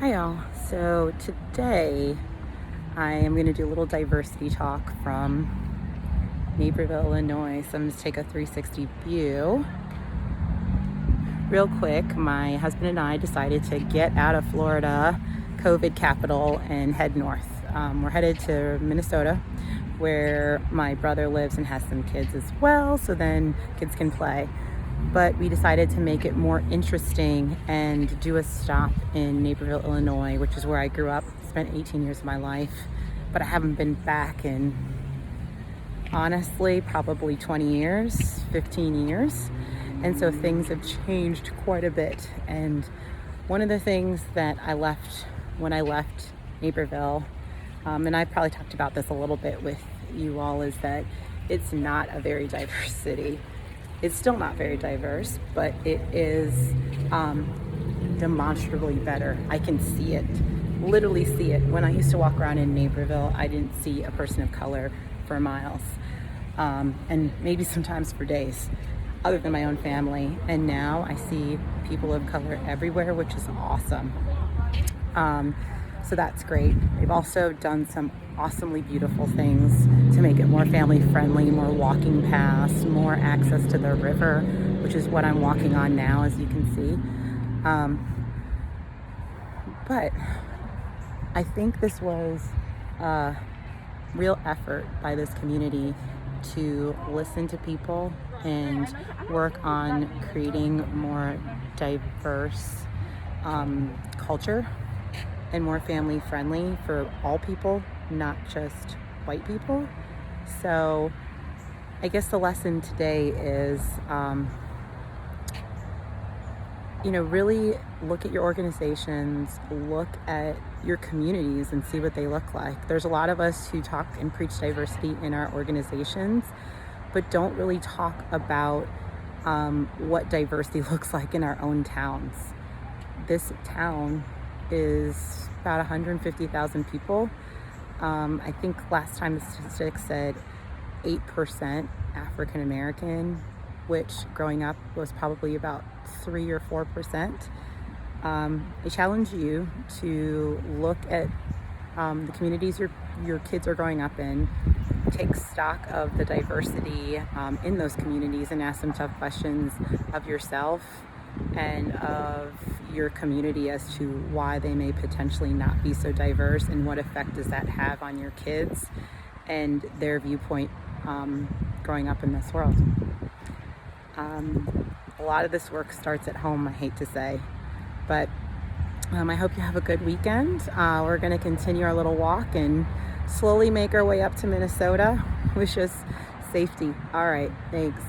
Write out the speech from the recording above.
Hi y'all. So today I am going to do a little diversity talk from Naperville, Illinois. So I'm going to take a 360 view. Real quick, my husband and I decided to get out of Florida, COVID capital, and head north. We're headed to Minnesota, where my brother lives and has some kids as well, so then kids can play. But we decided to make it more interesting and do a stop in Naperville, Illinois, which is where I grew up, spent 18 years of my life, but I haven't been back in, honestly, probably 20 years, 15 years. And so things have changed quite a bit. And one of the things that I left when I left Naperville, and I probably talked about this a little bit with you all, is that it's not a very diverse city. It's still not very diverse, but it is demonstrably better. I can see it, literally see it. When I used to walk around in Naperville, I didn't see a person of color for miles, and maybe sometimes for days, other than my own family. And now I see people of color everywhere, which is awesome. So that's great. They've also done some awesomely beautiful things to make it more family friendly, more walking paths, more access to the river, which is what I'm walking on now, as you can see. But I think this was a real effort by this community to listen to people and work on creating more diverse culture and more family friendly for all people, not just white people. So I guess the lesson today is, really look at your organizations, look at your communities and see what they look like. There's a lot of us who talk and preach diversity in our organizations, but don't really talk about what diversity looks like in our own towns. This town is about 150,000 people. I think last time the statistics said 8% African American, which growing up was probably about 3 or 4%. I challenge you to look at the communities your kids are growing up in, take stock of the diversity in those communities, and ask some tough questions of yourself and of your community as to why they may potentially not be so diverse, and what effect does that have on your kids and their viewpoint growing up in this world. A lot of this work starts at home, I hate to say, but I hope you have a good weekend. We're going to continue our little walk and slowly make our way up to Minnesota with just safety. All right, thanks.